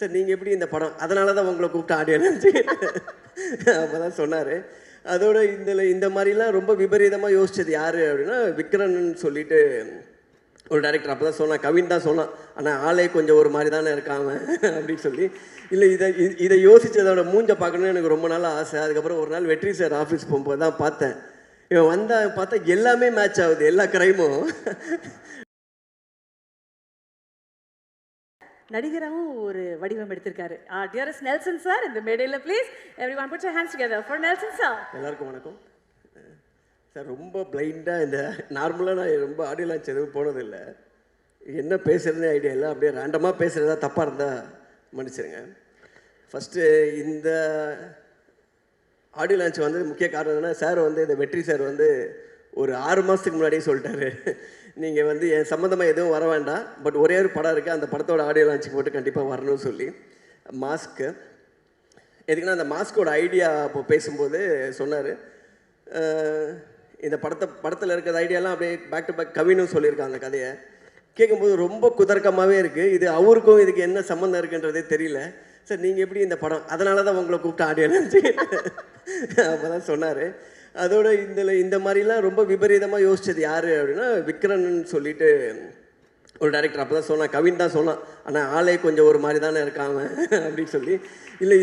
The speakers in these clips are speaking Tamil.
சார் நீங்கள் எப்படி இந்த படம் அதனால தான் உங்களை கூப்பிட்டு ஆடியோ லான்ச்சு அப்போ தான் சொன்னார். அதோட இந்த மாதிரிலாம் ரொம்ப விபரீதமாக யோசிச்சது யார் அப்படின்னா விக்ரன் சொல்லிட்டு ஒரு டைரக்டர். அப்போ தான் சொன்னான், கவின் தான் சொன்னான், ஆனால் ஆளே கொஞ்சம் ஒரு மாதிரி தானே இருக்காங்க அப்படின்னு சொல்லி. இல்லை இதை யோசித்ததோட மூஞ்ச பார்க்கணுன்னு எனக்கு ரொம்ப நாள் ஆசை. அதுக்கப்புறம் ஒரு நாள் வெற்றி சார் ஆஃபீஸ் போகும்போது தான் பார்த்தேன். இவன் வந்தால் பார்த்தா எல்லாமே மேட்ச் ஆகுது, எல்லா கிரைமும். நடிகராகவும் ஒரு வடிவம் எடுத்திருக்காரு. டியரஸ்ட் நெல்சன் சார் இந்த மேடையில் please everyone put your hands together for Nelson sir. எல்லாருக்கும் வணக்கம் சார். ரொம்ப பிளைண்டாக இந்த நார்மலாக நான் ரொம்ப ஆடியோ லான்ச் எதுவும் போனதில்லை. என்ன பேசுகிறதுனே ஐடியா இல்லை, அப்படியே ரேண்டமாக பேசுகிறதா தப்பாக இருந்தால் மன்னிச்சிருங்க. ஃபஸ்ட்டு இந்த ஆடியோ லான்ச் வந்து முக்கிய காரணம் என்னன்னா, சார் வந்து இந்த வெற்றி சார் வந்து ஒரு 6 மாதத்துக்கு முன்னாடியே சொல்லிட்டாரு, நீங்கள் வந்து என் சம்மந்தமாக எதுவும் வர வேண்டாம், பட் ஒரே ஒரு படம் இருக்குது, அந்த படத்தோட ஆடியோ லான்ச்சுக்கு போட்டு கண்டிப்பாக வரணும்னு சொல்லி. மாஸ்க்கு எதுக்குன்னா அந்த மாஸ்கோட ஐடியா அப்போ பேசும்போது சொன்னார், இந்த படத்தில் இருக்கிற ஐடியாலாம் அப்படியே பேக் டு பேக் கவினும் சொல்லியிருக்காங்க. அந்த கதையை கேட்கும்போது ரொம்ப குதர்க்கமாகவே இருக்குது. இது அவருக்கும் இதுக்கு என்ன சம்மந்தம் இருக்குன்றதே தெரியல. சார் நீங்கள் எப்படி இந்த படம் அதனால தான் உங்களை கூப்பிட்டு ஆடியோ லான்ச்சு அப்போ தான் சொன்னார். அதோட இந்த மாதிரிலாம் ரொம்ப விபரீதமாக யோசிச்சது யார் அப்படின்னா விக்ரன் சொல்லிட்டு ஒரு டைரக்டர். அப்போ தான் சொன்னான், கவின் தான் சொன்னான், ஆனால் ஆளே கொஞ்சம் ஒரு மாதிரி தானே இருக்காங்க அப்படின்னு சொல்லி. இல்லை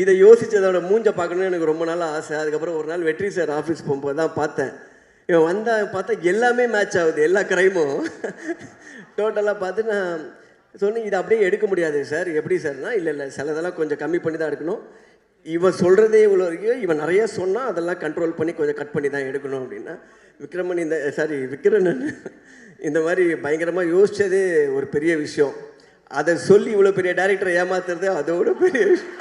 இதை யோசித்ததோட மூஞ்ச பார்க்கணுன்னு எனக்கு ரொம்ப நாள் ஆசை. அதுக்கப்புறம் ஒரு நாள் வெற்றி சார் ஆஃபீஸ் போகும்போது தான் பார்த்தேன். இவன் வந்தால் பார்த்தா எல்லாமே மேட்ச் ஆகுது, எல்லா கிரைமும். டோட்டலாக பார்த்து நான் சொன்னேன், இதை அப்படியே எடுக்க முடியாது சார். எப்படி சார்னா, இல்லை சிலதெல்லாம் கொஞ்சம் கம்மி பண்ணி தான் எடுக்கணும். இவன் சொல்கிறதே இவ்வளோ வரைக்கும், இவன் நிறையா சொன்னால் அதெல்லாம் கண்ட்ரோல் பண்ணி கொஞ்சம் கட் பண்ணி தான் எடுக்கணும் அப்படின்னா விக்ரமன் விக்ரமன் இந்த மாதிரி பயங்கரமாக யோசித்ததே ஒரு பெரிய விஷயம். அதை சொல்லி இவ்வளோ பெரிய டைரக்டரை ஏமாத்துறது அதோட பெரிய விஷயம்.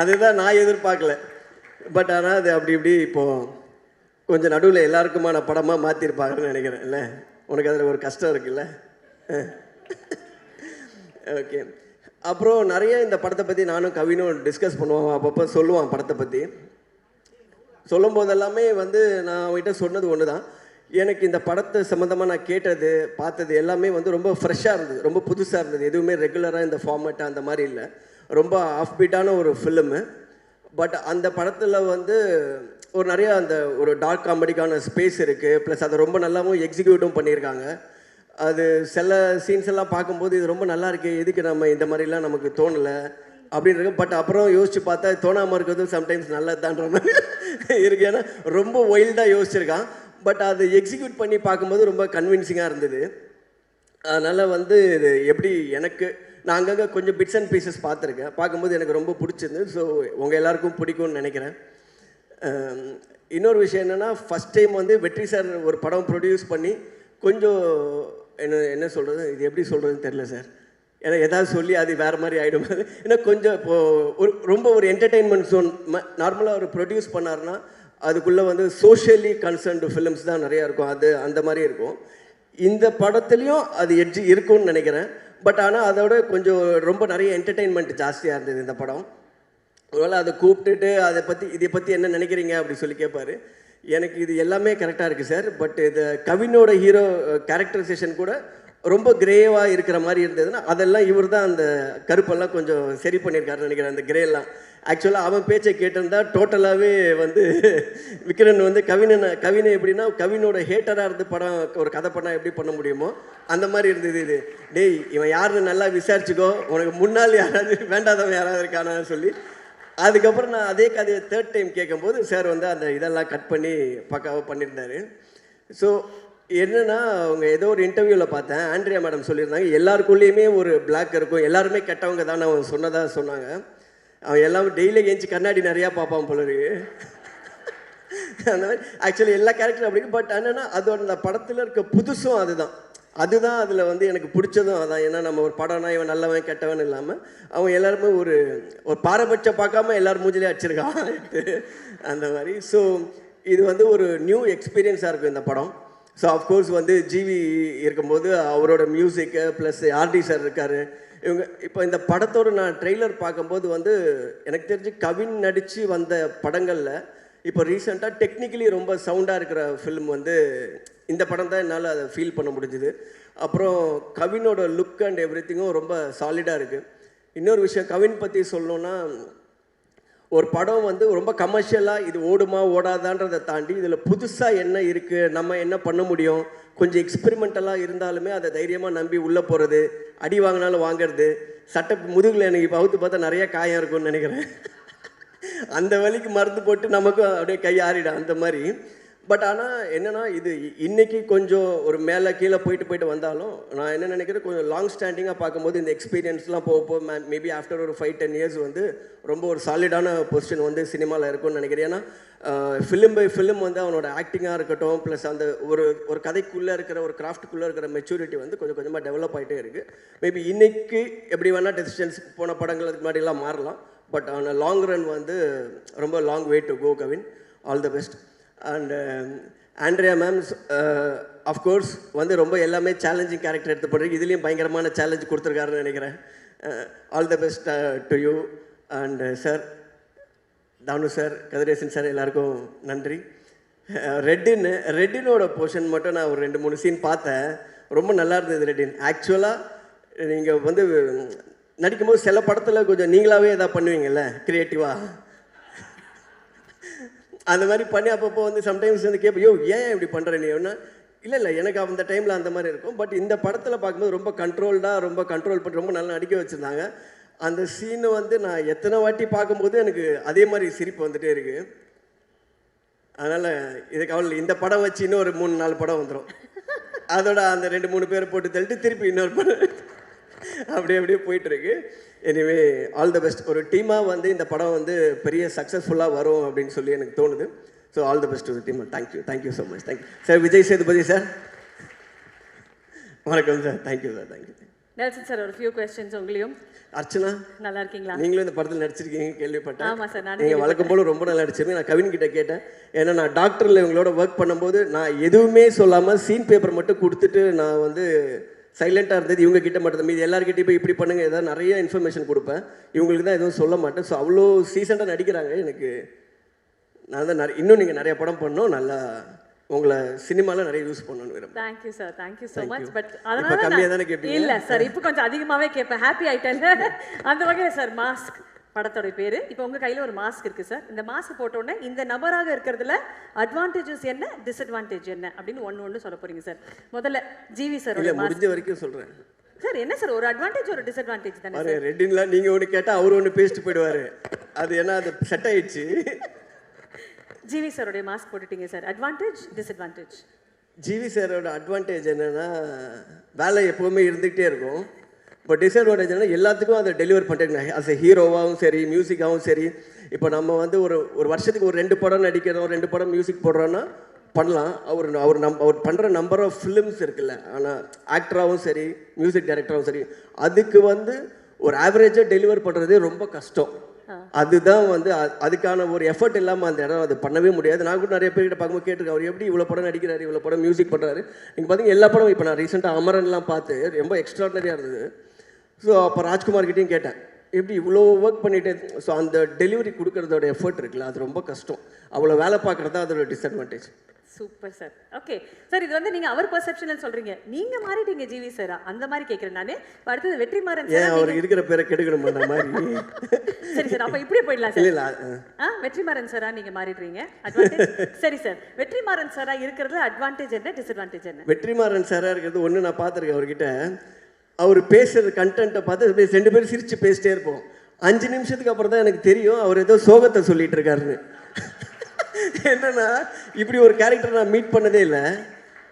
அதுதான் நான் எதிர்பார்க்கல. பட் ஆனால் அது அப்படி இப்படி இப்போது கொஞ்சம் நடுவில் எல்லாருக்குமான படமாக மாற்றிருப்பாங்கன்னு நினைக்கிறேன். இல்லை உனக்கு அதில் ஒரு கஷ்டம் இருக்குல்ல. ஓகே. அப்புறம் நிறைய இந்த படத்தை பற்றி நானும் கவினும் டிஸ்கஸ் பண்ணுவான். அப்பப்போ சொல்லுவான் படத்தை பற்றி. சொல்லும் போதெல்லாமே வந்து நான் அவங்ககிட்ட சொன்னது ஒன்று தான், எனக்கு இந்த படத்தை சம்மந்தமாக நான் கேட்டது பார்த்தது எல்லாமே வந்து ரொம்ப ஃப்ரெஷ்ஷாக இருந்தது, ரொம்ப புதுசாக இருந்தது. எதுவுமே ரெகுலராக இந்த ஃபார்மேட் அந்த மாதிரி இல்லை, ரொம்ப ஆஃப் பீட்டான ஒரு ஃபிலிமு. பட் அந்த படத்தில் வந்து ஒரு நிறையா அந்த ஒரு டார்க் காமெடிக்கான ஸ்பேஸ் இருக்குது. ப்ளஸ் அதை ரொம்ப நல்லாவும் எக்ஸிக்யூட்டும் பண்ணியிருக்காங்க. அது சில சீன்ஸ் எல்லாம் பார்க்கும்போது இது ரொம்ப நல்லா இருக்குது, எதுக்கு நம்ம இந்த மாதிரிலாம் நமக்கு தோணலை அப்படின்றது. பட் அப்புறம் யோசித்து பார்த்தா தோணாமல் இருக்கிறது சம்டைம்ஸ் நல்லதுதான்ற மாதிரி இருக்குது. ஏன்னா ரொம்ப ஒயில்டாக யோசிச்சிருக்கான். பட் அதை எக்ஸிக்யூட் பண்ணி பார்க்கும்போது ரொம்ப கன்வின்சிங்காக இருந்தது. அதனால் வந்து இது எப்படி எனக்கு நான் அங்கங்கே கொஞ்சம் பிட்ஸ் அண்ட் பீசஸ் பார்த்துருக்கேன். பார்க்கும்போது எனக்கு ரொம்ப பிடிச்சிருந்தது. ஸோ உங்கள் எல்லாருக்கும் பிடிக்கும்னு நினைக்கிறேன். இன்னொரு விஷயம் என்னென்னா, ஃபஸ்ட் டைம் வந்து வெற்றி சார் ஒரு படம் ப்ரொடியூஸ் பண்ணி கொஞ்சம் என்ன சொல்கிறது, இது எப்படி சொல்கிறதுன்னு தெரில சார். ஏன்னா எதாவது சொல்லி அது வேறு மாதிரி ஆகிடும். ஏன்னா கொஞ்சம் இப்போது ரொம்ப ஒரு என்டர்டெயின்மெண்ட் ஜோன் நார்மலாக ஒரு ப்ரொடியூஸ் பண்ணார்னா அதுக்குள்ளே வந்து சோஷியலி கன்சர்ன்டு ஃபிலிம்ஸ் தான் நிறையா இருக்கும். அது அந்த மாதிரி இருக்கும். இந்த படத்துலேயும் அது எட்ஜி இருக்கும்னு நினைக்கிறேன். பட் ஆனால் அதோட கொஞ்சம் ரொம்ப நிறைய என்டர்டெயின்மெண்ட் ஜாஸ்தியாக இருந்தது இந்த படம். ஒருவேளை அதை கூப்பிட்டுட்டு இதை பற்றி என்ன நினைக்கிறீங்க அப்படி சொல்லி கேட்பார். எனக்கு இது எல்லாமே கரெக்டாக இருக்குது சார். பட் இது கவினோட ஹீரோ கேரக்டரைசேஷன் கூட ரொம்ப கிரேவாக இருக்கிற மாதிரி இருந்ததுன்னா அதெல்லாம் இவர் தான் அந்த கருப்பெல்லாம் கொஞ்சம் சரி பண்ணியிருக்காருன்னு நினைக்கிறேன். அந்த கிரேலாம் ஆக்சுவலாக அவன் பேச்சை கேட்டிருந்தா டோட்டலாகவே வந்து விக்ரன் வந்து கவினை எப்படின்னா கவினோட ஹேட்டராக இருந்து படம் ஒரு கதை பண்ணால் எப்படி பண்ண முடியுமோ அந்த மாதிரி இருந்தது. இது டேய் இவன் யாருன்னு நல்லா விசாரிச்சுக்கோ, உனக்கு முன்னால் யாராவது வேண்டாதவன் யாராவது இருக்கானான்னு சொல்லி. அதுக்கப்புறம் நான் அதே கதையை 3rd டைம் கேட்கும்போது சார் வந்து அந்த இதெல்லாம் கட் பண்ணி பக்காவாக பண்ணியிருந்தார். ஸோ என்னென்னா, அவங்க ஏதோ ஒரு இன்டர்வியூவில் பார்த்தேன், ஆண்ட்ரியா மேடம் சொல்லியிருந்தாங்க எல்லாருக்குள்ளேயுமே ஒரு பிளாக் இருக்கும், எல்லாருமே கெட்டவங்க தான் அவன் சொன்னாங்க. அவன் எல்லாமே டெய்லி ஏஞ்சி கண்ணாடி நிறையா பார்ப்பான் போல இருக்கு. அந்த மாதிரி ஆக்சுவலி எல்லா கேரக்டரும் அப்படி. பட் என்னென்னா அதோட அந்த படத்தில் இருக்க புதுசும் அதுதான் அதில் வந்து எனக்கு பிடிச்சதும் அதான். ஏன்னா நம்ம ஒரு படம்னா இவன் நல்லவன் கெட்டவன் இல்லாமல் அவன் எல்லாருமே ஒரு பாரபட்சம் பார்க்காம எல்லோரும் மூஞ்சிலே அடிச்சிருக்கான் அந்த மாதிரி. ஸோ இது வந்து ஒரு நியூ எக்ஸ்பீரியன்ஸாக இருக்கும் இந்த படம். ஸோ ஆஃப்கோர்ஸ் வந்து ஜிவி இருக்கும்போது அவரோட மியூசிக்கு ப்ளஸ் ஆர்டி சார் இருக்கார். இவங்க இப்போ இந்த படத்தோடு நான் ட்ரெய்லர் பார்க்கும்போது வந்து எனக்கு தெரிஞ்சு கவின் நடித்து வந்த படங்களில் இப்போ ரீசெண்டாக டெக்னிக்கலி ரொம்ப சவுண்டாக இருக்கிற ஃபிலிம் வந்து இந்த படம் தான் என்னால் அதை ஃபீல் பண்ண முடிஞ்சுது. அப்புறம் கவினோட லுக் அண்ட் எவ்ரிதிங்கும் ரொம்ப சாலிடாக இருக்குது. இன்னொரு விஷயம் கவின் பற்றி சொல்லணுன்னா, ஒரு படம் வந்து ரொம்ப கமர்ஷியலாக இது ஓடுமா ஓடாதான்றதை தாண்டி இதில் புதுசாக என்ன இருக்குது, நம்ம என்ன பண்ண முடியும், கொஞ்சம் எக்ஸ்பெரிமெண்டலாக இருந்தாலுமே அதை தைரியமாக நம்பி உள்ளே போகிறது, அடி வாங்கினாலும் வாங்கிறது, சட்டை முதுகில் எனக்கு இப்போ அவுத்து பார்த்தா நிறைய காயம் இருக்கும்னு நினைக்கிறேன். அந்த வலிக்கு மருந்து போட்டு நமக்கும் அப்படியே கை ஆறிடும் அந்த மாதிரி. பட் ஆனால் என்னென்னா இது இன்றைக்கி கொஞ்சம் ஒரு மேலே கீழே போயிட்டு வந்தாலும் நான் என்ன நினைக்கிறேன், கொஞ்சம் லாங் ஸ்டாண்டிங்காக பார்க்கும்போது இந்த எக்ஸ்பீரியன்ஸ்லாம் போக மேபி ஆஃப்டர் ஒரு 5-10 இயர்ஸ் வந்து ரொம்ப ஒரு சாலிடான பொசிஷன் வந்து சினிமாவில் இருக்கும்னு நினைக்கிறேன். ஏன்னா ஃபிலிம் பை ஃபிலிம் வந்து அவனோட ஆக்டிங்காக இருக்கட்டும், ப்ளஸ் அந்த ஒரு கதைக்குள்ளே இருக்கிற ஒரு கிராஃப்ட்டுக்குள்ளே இருக்கிற மெச்சூரிட்டி வந்து கொஞ்சம் கொஞ்சமாக டெவலப் ஆகிட்டே இருக்குது. மேபி இன்னைக்கு எப்படி வேணால் டெசிஷன்ஸ் போன படங்கள் அதுக்கு முன்னாடிலாம் மாறலாம். பட் ஆன் லாங் ரன் வந்து ரொம்ப long way to go Kavin. All the best. And Andrea ma'am of course வந்து ரொம்ப எல்லாமே சேலஞ்சிங் கேரக்டர் எடுத்து பண்ணுறீங்க. இதுலேயும் பயங்கரமான சேலஞ்ச் கொடுத்துருக்காருன்னு நினைக்கிறேன். All the best to you. And sir Thanu sir, Kathiresan sir, எல்லாருக்கும் நன்றி. ரெட்டினோட போர்ஷன் மட்டும் நான் ஒரு 2-3 சீன் பார்த்தேன். ரொம்ப நல்லா இருந்தது ரெட்டின். ஆக்சுவலாக நீங்கள் வந்து நடிக்கும்போது சில படத்தில் கொஞ்சம் நீங்களாகவே எதாவது பண்ணுவீங்கள்ல க்ரியேட்டிவாக, அந்த மாதிரி பண்ணி அப்பப்போ வந்து சம்டைம்ஸ் வந்து கேட்போம், யோ ஏன் இப்படி பண்ணுற நீ ஒன்று இல்லை எனக்கு அந்த டைமில் அந்த மாதிரி இருக்கும். பட் இந்த படத்தில் பார்க்கும்போது ரொம்ப கண்ட்ரோல்டாக, ரொம்ப கண்ட்ரோல் பண்ணி ரொம்ப நல்லா நடிக்க வச்சுருந்தாங்க. அந்த சீனை வந்து நான் எத்தனை வாட்டி பார்க்கும்போது எனக்கு அதே மாதிரி சிரிப்பு வந்துகிட்டே இருக்குது. அதனால் இதுக்கு அவள் இந்த படம் வச்சு இன்னும் ஒரு 3-4 படம் வந்துடும். அதோட அந்த 2-3 பேரை போட்டு தள்ளிட்டு திருப்பி இன்னொரு படம் அப்படியே போயிட்டுருக்கு. Anyway all the best. ஒரு டீமாக வந்து இந்த படம் வந்து பெரிய சக்ஸஸ்ஃபுல்லாக வரும் அப்படின்னு சொல்லி எனக்கு தோணுது. So all the best to the team. Thank you so much. Thank you sir. Vijay Sethupathi sir, வணக்கம் sir. Thank you sir. Thank you. Nelson sir, ஒரு ஃபியூ கொஸ்டின்ஸ் உங்களையும். அர்ச்சனா, நல்லா இருக்கீங்களா? நீங்களும் இந்த படத்தில் நடிச்சிருக்கீங்க கேள்விப்பட்டேன். ஆமாம் சார், நீங்கள் வழக்கம் போல் ரொம்ப நல்லா நடிச்சிருக்கீங்க. நான் கவின் கிட்ட கேட்டேன், ஏன்னா நான் டாக்டரில் இவங்களோட ஒர்க் பண்ணும்போது நான் எதுவுமே சொல்லாமல் சீன் பேப்பர் மட்டும் கொடுத்துட்டு நான் வந்து சைலண்ட்டாக இருந்தது. இவங்க கிட்ட மட்டும் மீது எல்லாருக்கிட்டையும் போய் இப்படி பண்ணுங்கள் ஏதாவது நிறைய இன்ஃபர்மேஷன் கொடுப்பேன். இவங்களுக்கு தான் எதுவும் சொல்ல மாட்டேன். ஸோ அவ்வளோ சீசண்டாக நடிக்கிறாங்க. எனக்கு நான் தான் இன்னும் நீங்கள் நிறைய படம் பண்ணணும், நல்லா உங்களை சினிமாவில் நிறைய யூஸ் பண்ணணும்னு விரும்புகிறேன். Thank you sir, thank you so much. But இப்போ கம்மியாக தானே கேட்பீங்க? இல்லை சார், இப்போ கொஞ்சம் அதிகமாகவே கேட்பேன். ஹாப்பி ஆகிட்டேன் அந்த வகையில் சார். மாஸ்க் படத்தோட பேர். இப்போ உங்கள் கையில் ஒரு மாஸ்க் இருக்குது சார். இந்த மாஸ்க் போட்டோன்னே இந்த நபராக இருக்கிறதுல அட்வான்டேஜஸ் என்ன, டிஸ்அட்வான்டேஜ் என்ன அப்படின்னு ஒன்று சொல்ல போகிறீங்க சார். முதல்ல ஜிவி சார் முடிஞ்ச வரைக்கும் சொல்கிறேன் சார். என்ன சார், ஒரு அட்வான்டேஜ் ஒரு டிஸ்அட்வான்டேஜ் தானே? ரெட்டின்லாம் நீங்கள் ஒன்று கேட்டால் அவர் ஒன்று பேசிட்டு போயிடுவார். அது ஏன்னா அது செட் ஆயிடுச்சு. ஜிவி சாரோடைய மாஸ்க் போட்டுட்டீங்க சார். Advantage, disadvantage. ஜிவி சாரோட அட்வான்டேஜ் என்னென்னா வேலை எப்போவுமே இருந்துகிட்டே இருக்கும். பட் டிஸ்அட்வான்டேஜ் என்னன்னா எல்லாத்துக்கும் அதை டெலிவர் பண்ணுறேங்க. அஸ் எ ஹீரோவாகவும் சரி, மியூசிக்காகவும் சரி. இப்போ நம்ம வந்து ஒரு வருஷத்துக்கு ஒரு 2 படம் நடிக்கிறோம், 2 படம் மியூசிக் போடுறோன்னா பண்ணலாம். அவர் பண்ணுற நம்பர் ஆஃப் ஃபிலிம்ஸ் இருக்குல்ல. ஆனால் ஆக்டராகவும் சரி, மியூசிக் டைரக்டராகவும் சரி, அதுக்கு வந்து ஒரு ஆவரேஜாக டெலிவர் பண்ணுறதே ரொம்ப கஷ்டம். அதுதான் வந்து அதுக்கான ஒரு எஃபர்ட் இல்லாமல் அந்த இடம் அது பண்ணவே முடியாது. நான் கூட நிறைய பேர்கிட்ட பார்க்கும்போது கேட்டிருக்கேன், அவர் எப்படி இவ்வளோ படம் நடிக்கிறாரு, இவ்வளோ படம் மியூசிக் பண்ணுறாரு. நீங்கள் பார்த்தீங்கன்னா எல்லா படம் இப்போ நான் ரீசெண்டாக அமரன்லாம் பார்த்து ரொம்ப எக்ஸ்ட்ராடனரியாக இருந்தது. ஸோ அப்போ ராஜ்குமார்கிட்டையும் கேட்டேன், எப்படி இவ்வளோ ஒர்க் பண்ணிட்டு. ஸோ அந்த டெலிவரி கொடுக்குறதோட எஃபர்ட் இருக்குல்ல, அது ரொம்ப கஷ்டம். அவ்வளோ வேலை பார்க்குறது தான் அதோட disadvantage. Super sir. Okay sir, இது வந்து நீங்கள் அவர் பெர்செப்ஷன் சொல்கிறீங்க, நீங்கள் மாறிட்டீங்க ஜிவி சாரா, அந்த மாதிரி கேட்குறேன் நான். அடுத்தது வெற்றிமாறன் சார். ஏன் அவர் இருக்கிற பேரை கெடுக்கணும் அந்த மாதிரி? சரி சார், அப்போ இப்படியே போயிடலாம் சார். இல்லை வெற்றிமாறன் சாரா நீங்கள் மாறிடுறீங்க. அட்வான்டேஜ். சரி சார், வெற்றிமாறன் சாரா இருக்கிறது அட்வான்டேஜ் என்ன, டிஸ்அட்வான்டேஜ் என்ன? வெற்றிமாறன் சாரா இருக்கிறது ஒன்று நான் பார்த்துருக்கேன். அவர்கிட்ட அவர் பேசுறது கண்டென்ட்டை பார்த்து 2 பேரும் சிரித்து பேசிட்டே இருப்போம். 5 நிமிஷத்துக்கு அப்புறம் தான் எனக்கு தெரியும் அவர் ஏதோ சோகத்தை சொல்லிட்டு இருக்காருன்னு. என்னன்னா இப்படி ஒரு கேரக்டர் நான் மீட் பண்ணதே இல்லை.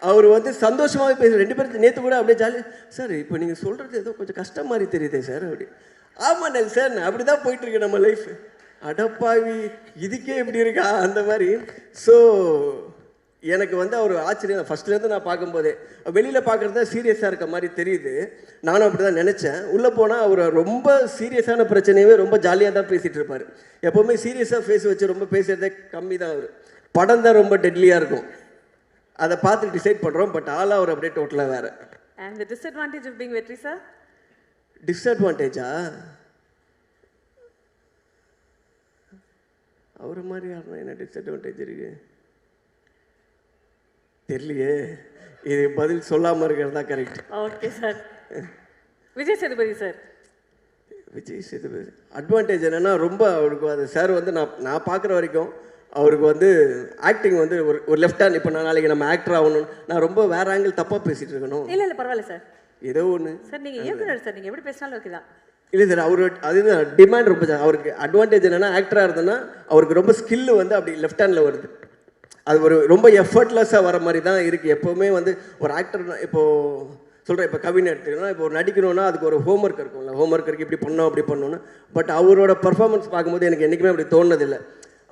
அவர் வந்து சந்தோஷமாகவே பேசுகிறார். 2 பேருக்கு நேற்று கூட அப்படியே ஜாலியாக, சார் இப்போ நீங்கள் சொல்கிறது ஏதோ கொஞ்சம் கஷ்டம் மாதிரி தெரியுதே சார் அப்படி. ஆமாம் நெல் சார், அப்படி தான் போயிட்டுருக்கு நம்ம லைஃப். அடப்பாவி இதுக்கே இப்படி இருக்கா அந்த மாதிரி. ஸோ எனக்கு வந்து அவர் ஆச்சரியம். ஃபஸ்ட்லேருந்து நான் பார்க்கும்போதே வெளியில் பார்க்குறதா சீரியஸாக இருக்க மாதிரி தெரியுது. நானும் அப்படி தான் நினச்சேன். உள்ளே போனால் அவர் ரொம்ப சீரியஸான பிரச்சனையவே ரொம்ப ஜாலியாக தான் பேசிகிட்டு இருப்பார். எப்போவுமே சீரியஸாக ஃபேஸ் வச்சு ரொம்ப பேசுகிறதே கம்மி தான். அவர் படம் தான் ரொம்ப டெட்லியாக இருக்கும். அதை பார்த்து டிசைட் பண்ணுறோம். பட் ஆளாக அவர் அப்படியே டோட்டலாக வேறு. And the disadvantage of being வெற்றி சார்? டிஸ்அட்வான்டேஜா? அவர் மாதிரி யாருன்னா என்ன டிஸ்அட்வான்டேஜ் இருக்குது? தெரியலையே, இது பதில் சொல்லாமல் இருக்கிறது தான் correct. Okay sir. Vijay Sethupathi sir. Vijay Sethupathi advantage என்னென்னா, ரொம்ப அவருக்கு அது சார் வந்து நான் பார்க்குற வரைக்கும் அவருக்கு வந்து ஆக்டிங் வந்து ஒரு லெஃப்ட் ஹேண்ட். இப்போ நான் நாளைக்கு நம்ம ஆக்டர் ஆகணும், நான் ரொம்ப வேற ஆங்கிள் தப்பாக பேசிகிட்டு இருக்கணும். இல்லை பரவாயில்ல சார். ஏதோ ஒன்று சார், நீங்கள் இயக்குனர் சார், நீங்கள் எப்படி பேசினாலும் ஓகே தான். இல்லை சார், அவர் அதுதான் டிமாண்ட் ரொம்ப அவருக்கு. அட்வான்டேஜ் என்னென்னா, ஆக்டராக இருந்ததுன்னா அவருக்கு ரொம்ப ஸ்கில்லு வந்து அப்படி லெஃப்ட் ஹேண்டில் வருது. அது ஒரு ரொம்ப எஃபர்ட்லெஸ்ஸாக வர மாதிரி தான் இருக்குது எப்போவுமே. வந்து ஒரு ஆக்டர் இப்போது சொல்கிறேன், இப்போ கவின் எடுத்துக்கணும், இப்போ ஒரு நடிக்கணும்னா அதுக்கு ஒரு ஹோம்ஒர்க் இருக்கும்ல, ஹோம்ஒர்க் இருக்குது, இப்படி பண்ணோம் அப்படி பண்ணோன்னு. பட் அவரோட பர்ஃபார்மன்ஸ் பார்க்கும்போது எனக்கு என்றைக்குமே அப்படி தோணுனதில்லை.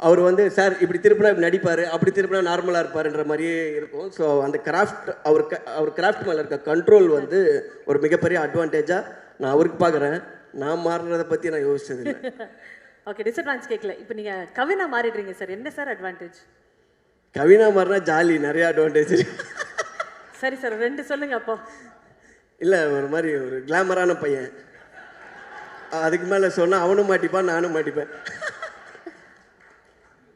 அவர் வந்து சார் இப்படி திருப்பினா இப்படி நடிப்பார், அப்படி திருப்பினா நார்மலாக இருப்பாருன்ற மாதிரியே இருக்கும். ஸோ அந்த கிராஃப்ட் அவர் கிராஃப்ட் மேலே இருக்க கண்ட்ரோல் வந்து ஒரு மிகப்பெரிய அட்வான்டேஜாக நான் அவருக்கு பார்க்குறேன். நான் மாறுறதை பற்றி நான் யோசிச்சதில்லை. ஓகே, டிஸ்அட்வான்டேஜ் கேட்கல. இப்போ நீங்கள் கவினா மாறிடுறீங்க சார், என்ன சார் அட்வான்டேஜ்? கவினா மாறினா ஜாலி, நிறைய அட்வான்டேஜ். சரி சார், 2 சொல்லுங்க அப்போ. இல்லை, ஒரு மாதிரி ஒரு கிளாமரான பையன். அதுக்கு மேலே சொன்னால் அவனும் மாட்டிப்பான், நானும் மாட்டிப்பேன்.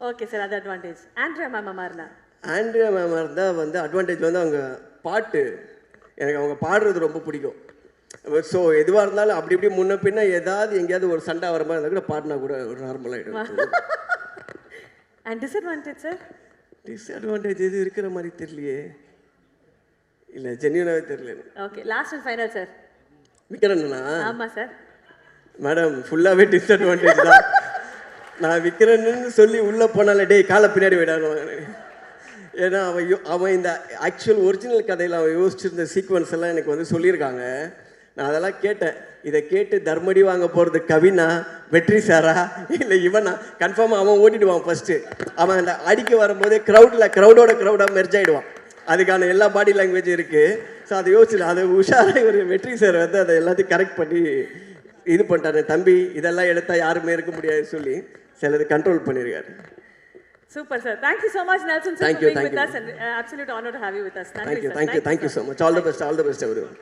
ஓகே சார், அது அட்வான்டேஜ். ஆண்ட்ரியா மேம் மாறினா? ஆண்ட்ரியா மேம் இருந்தால் வந்து அட்வான்டேஜ் வந்து அவங்க பாட்டு, எனக்கு அவங்க பாடுறது ரொம்ப பிடிக்கும். ஸோ எதுவாக இருந்தாலும் அப்படி இப்படி முன்ன பின்ன ஏதாவது எங்கேயாவது ஒரு சண்டை வர மாதிரி இருந்தால் கூட பாடினா கூட ஒரு நார்மலாகிடும். And disadvantage sir? டிஸ்அட்வான்டேஜ் எது இருக்கிற மாதிரி தெரியலையே. இல்லை, ஜென்யூனாகவே தெரியல. Okay, last and final sir. விக்ரண்ணா? ஆமாம் சார். மேடம், ஃபுல்லாகவே டிஸ்அட்வான்டேஜ் தான். நான் விக்ரன்னு சொல்லி உள்ளே போனால டேய் காலை பின்னாடி விடானுவாங்க. ஏன்னா அவன் இந்த ஆக்சுவல் ஒரிஜினல் கதையில் அவன் யோசிச்சிருந்த சீக்வன்ஸ் எல்லாம் எனக்கு வந்து சொல்லியிருக்காங்க. நான் அதெல்லாம் கேட்டேன். இதை கேட்டு தர்மடி வாங்க போகிறது கவினா, வெற்றி சாரா, இல்லை இவனா? கன்ஃபார்மாக அவன் ஓட்டிடுவான் ஃபஸ்ட்டு. அவன் அந்த அடிக்க வரும்போதே க்ரௌடாக மெர்ஜ் ஆகிடுவான். அதுக்கான எல்லா பாடி லாங்குவேஜும் இருக்குது. ஸோ அதை யோசிச்சு அதை உஷாராக ஒரு வெற்றி சார் வந்து அதை எல்லாத்தையும் கரெக்ட் பண்ணி இது பண்ணிட்டாரு. தம்பி, இதெல்லாம் எடுத்தால் யாருமே இருக்க முடியாது சொல்லி சிலது கண்ட்ரோல் பண்ணியிருக்காரு. Super sir. Thank you so much, Nelson sir, for being with us, and absolute honor to have you with us. Thank you so much. All the best everyone.